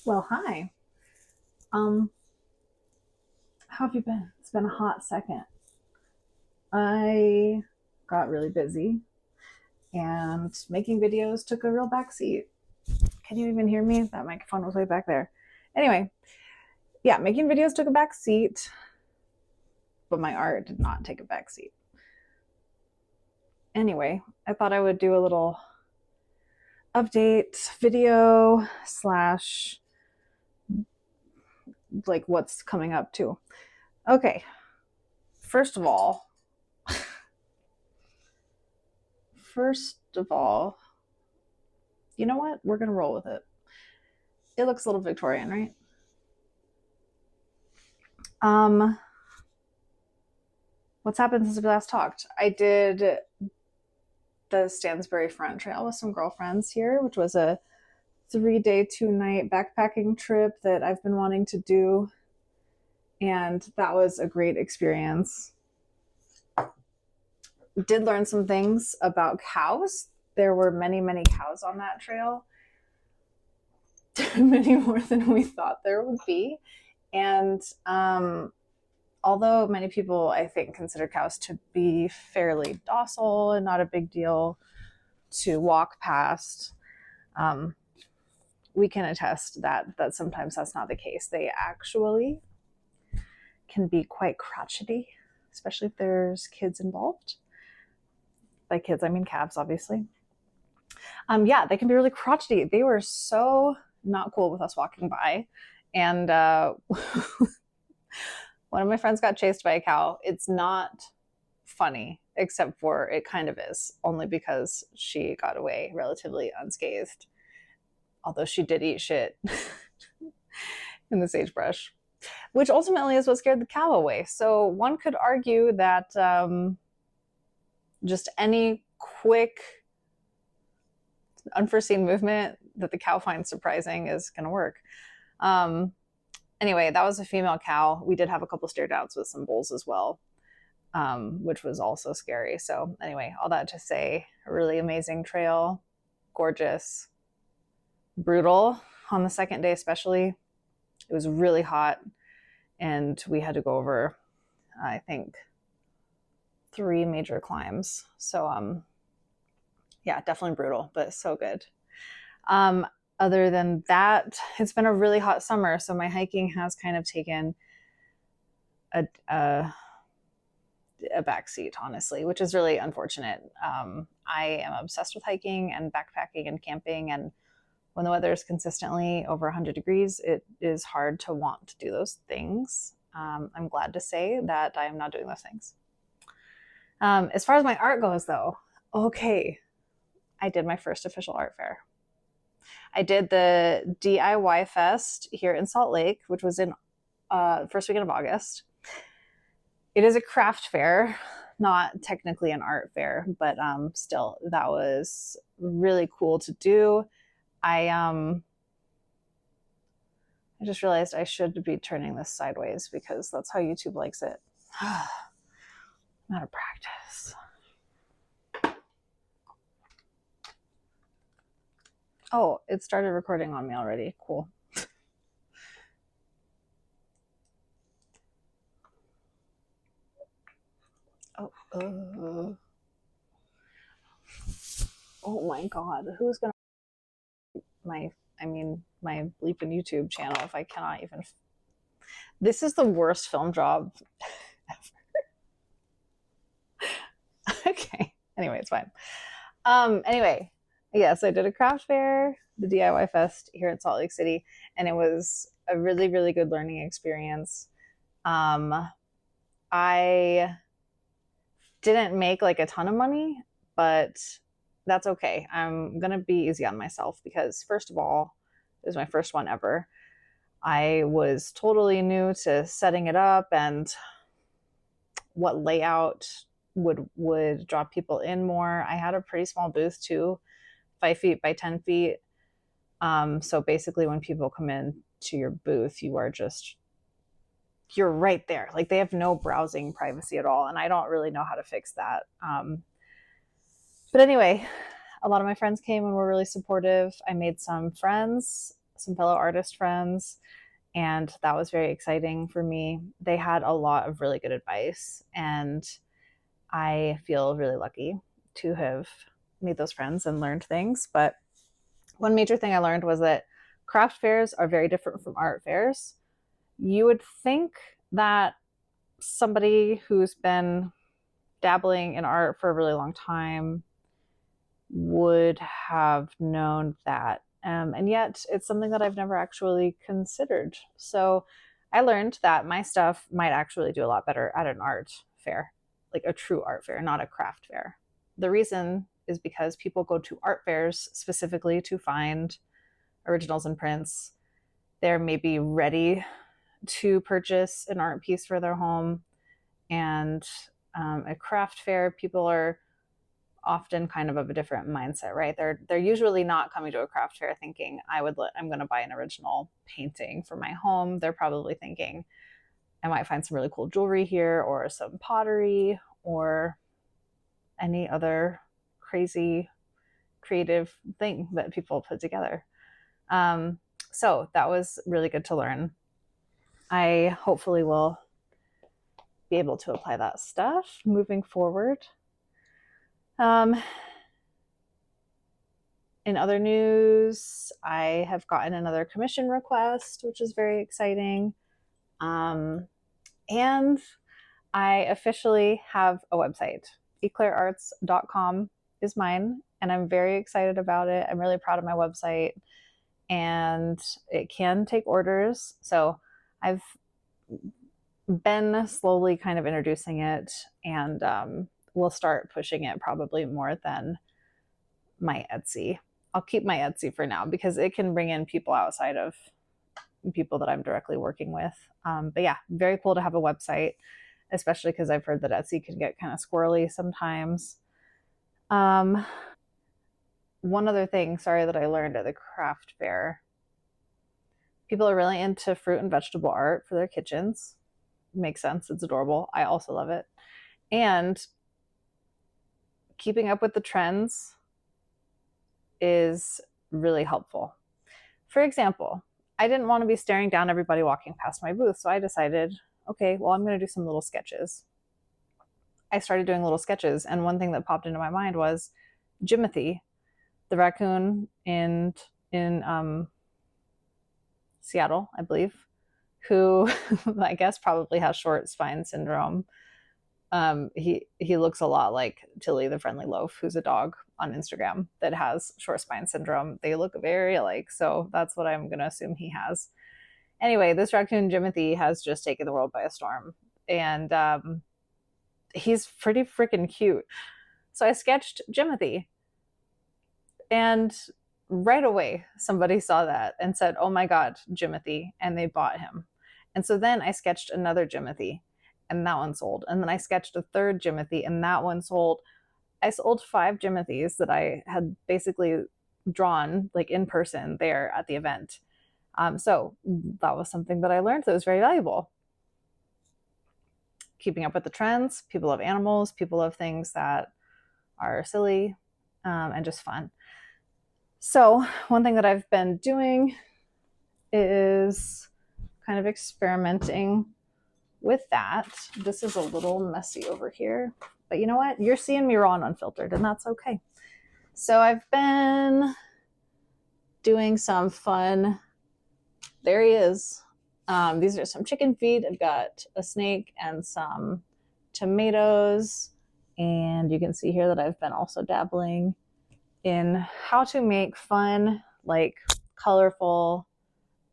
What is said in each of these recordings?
Well, hi. Um, how have you been? It's been a hot second. I got really busy and making videos took a real backseat. Can you even hear me? That microphone was way back there. Anyway, yeah, making videos took a backseat, but my art did not take a backseat. Anyway, I thought I would do a little update video slash like what's coming up too. Okay, first of all, first of all, you know what? We're gonna roll with it. It looks a little Victorian, right? Um, what's happened since we last talked? I did the Stansbury Front Trail with some girlfriends here, which was a 3 day, 2 night backpacking trip that I've been wanting to do. And that was a great experience. Did learn some things about cows. There were many, many cows on that trail, many more than we thought there would be. And although many people, I think, consider cows to be fairly docile and not a big deal to walk past, um, we can attest that sometimes that's not the case. They actually can be quite crotchety, especially if there's kids involved. By kids, I mean calves, obviously. Yeah, they can be really crotchety. They were so not cool with us walking by, and one of my friends got chased by a cow. It's not funny, except for it kind of is, only because she got away relatively unscathed. Although she did eat shit in the sagebrush, which ultimately is what scared the cow away. So one could argue that just any quick, unforeseen movement that the cow finds surprising is going to work. Um, anyway, that was a female cow. We did have a couple stare downs with some bulls as well, which was also scary. So anyway, all that to say, a really amazing trail, gorgeous, brutal on the second day especially. It was really hot, and we had to go over, I think, 3 major climbs. So yeah, definitely brutal, but so good. Um, Other than that, it's been a really hot summer, so my hiking has kind of taken a backseat, honestly, which is really unfortunate. I am obsessed with hiking and backpacking and camping, and when the weather is consistently over 100 degrees, it is hard to want to do those things. I'm glad to say that I am not doing those things. As far as my art goes, though, okay, I did my first official art fair. I did the DIY Fest here in Salt Lake, which was in first weekend of August. It is a craft fair, not technically an art fair, but still, that was really cool to do. I just realized I should be turning this sideways because that's how YouTube likes it. I'm out of practice. Oh, it started recording on me already. Cool. Oh, oh my God. Who's gonna my my bleeping YouTube channel if I cannot even. This is the worst film job ever. Okay. Anyway, it's fine. Anyway, yes, I did a craft fair, the DIY Fest here in Salt Lake City, and it was a really, really good learning experience. Um, I didn't make like a ton of money, but that's okay. I'm gonna be easy on myself because first of all, it was my first one ever. I was totally new to setting it up and what layout would draw people in more. I had a pretty small booth too, 5 feet by 10 feet. So basically, when people come in to your booth, you're right there. Like they have no browsing privacy at all, and I don't really know how to fix that. But anyway, a lot of my friends came and were really supportive. I made some friends, some fellow artist friends, and that was very exciting for me. They had a lot of really good advice, and I feel really lucky to have made those friends and learned things. But one major thing I learned was that craft fairs are very different from art fairs. You would think that somebody who's been dabbling in art for a really long time would have known that. And yet, it's something that I've never actually considered. So I learned that my stuff might actually do a lot better at an art fair, like a true art fair, not a craft fair. The reason is because people go to art fairs specifically to find originals and prints. They're maybe ready to purchase an art piece for their home. And a craft fair, people are often kind of a different mindset, right? They're usually not coming to a craft fair thinking I'm going to buy an original painting for my home. They're probably thinking I might find some really cool jewelry here, or some pottery, or any other crazy creative thing that people put together. So that was really good to learn. I hopefully will be able to apply that stuff moving forward. In other news, I have gotten another commission request, which is very exciting. And I officially have a website. eclairarts.com is mine, and I'm very excited about it. I'm really proud of my website, and it can take orders. So I've been slowly kind of introducing it, and we'll start pushing it probably more than my Etsy. I'll keep my Etsy for now because it can bring in people outside of people that I'm directly working with. But yeah, very cool to have a website, especially because I've heard that Etsy can get kind of squirrely sometimes. One other thing, sorry, that I learned at the craft fair. People are really into fruit and vegetable art for their kitchens. Makes sense. It's adorable. I also love it. And keeping up with the trends is really helpful. For example, I didn't want to be staring down everybody walking past my booth, so I decided, okay, well, I'm going to do some little sketches. I started doing little sketches, and one thing that popped into my mind was Jimothy, the raccoon in Seattle, I believe, who I guess probably has short spine syndrome. He looks a lot like Tilly the Friendly Loaf, who's a dog on Instagram that has short spine syndrome. They look very alike, so that's what I'm going to assume he has. Anyway, this raccoon Jimothy has just taken the world by a storm, and he's pretty freaking cute. So I sketched Jimothy, and right away somebody saw that and said, "Oh my God, Jimothy," and they bought him. And so then I sketched another Jimothy, and that one sold. And then I sketched a third Jimothy, and that one sold. I sold 5 Jimothys that I had basically drawn like in person there at the event. So that was something that I learned that was very valuable. Keeping up with the trends. People love animals. People love things that are silly and just fun. So one thing that I've been doing is kind of experimenting with that. This is a little messy over here, but you know what? You're seeing me raw and unfiltered, and that's okay. So I've been doing some fun. There he is. These are some chicken feet. I've got a snake and some tomatoes. And you can see here that I've been also dabbling in how to make fun, like colorful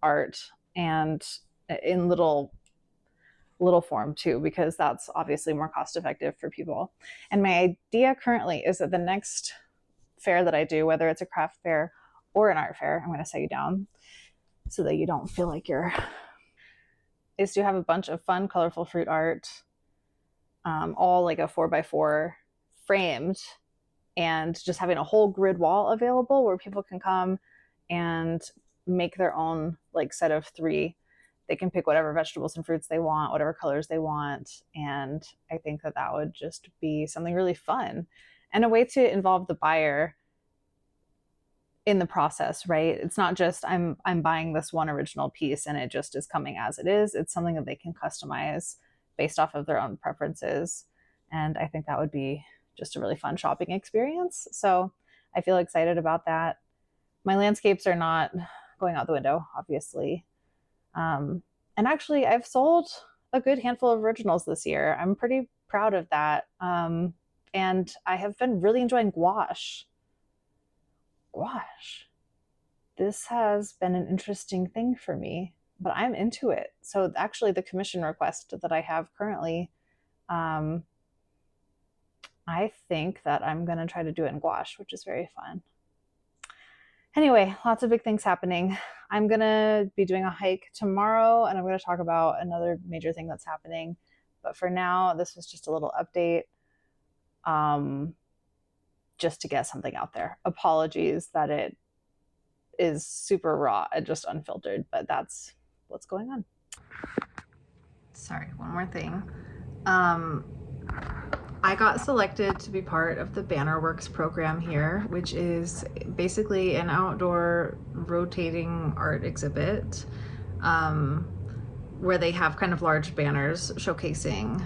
art, and in little form too, because that's obviously more cost effective for people. And my idea currently is that the next fair that I do, whether it's a craft fair or an art fair, I'm going to set you down so that you don't feel like you're, is to have a bunch of fun, colorful fruit art, all like a 4x4 framed, and just having a whole grid wall available where people can come and make their own like set of 3. They can pick whatever vegetables and fruits they want, whatever colors they want. And I think that that would just be something really fun and a way to involve the buyer in the process, right? It's not just I'm buying this one original piece and it just is coming as it is. It's something that they can customize based off of their own preferences. And I think that would be just a really fun shopping experience. So I feel excited about that. My landscapes are not going out the window, obviously. And actually, I've sold a good handful of originals this year. I'm pretty proud of that. And I have been really enjoying gouache. Gouache. This has been an interesting thing for me, but I'm into it. So actually, the commission request that I have currently, I think that I'm going to try to do it in gouache, which is very fun. Anyway, lots of big things happening. I'm going to be doing a hike tomorrow, and I'm going to talk about another major thing that's happening. But for now, this was just a little update, just to get something out there. Apologies that it is super raw and just unfiltered, but that's what's going on. Sorry, one more thing. I got selected to be part of the Banner Works program here, which is basically an outdoor rotating art exhibit where they have kind of large banners showcasing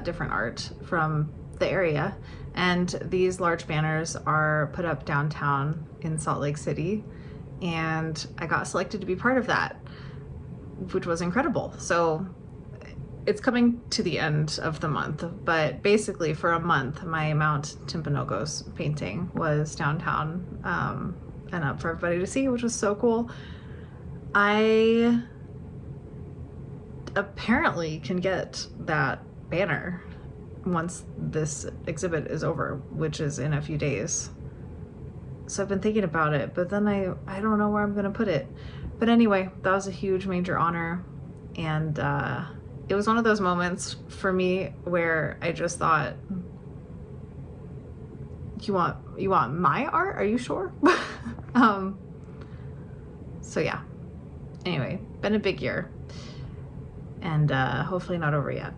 different art from the area. And these large banners are put up downtown in Salt Lake City. And I got selected to be part of that, which was incredible. So it's coming to the end of the month, but basically for a month, my Mount Timpanogos painting was downtown and up for everybody to see, which was so cool. I apparently can get that banner once this exhibit is over, which is in a few days. So I've been thinking about it, but then I don't know where I'm gonna put it. But anyway, that was a huge major honor, and it was one of those moments for me where I just thought, you want my art? Are you sure? So yeah, anyway, been a big year, and hopefully not over yet.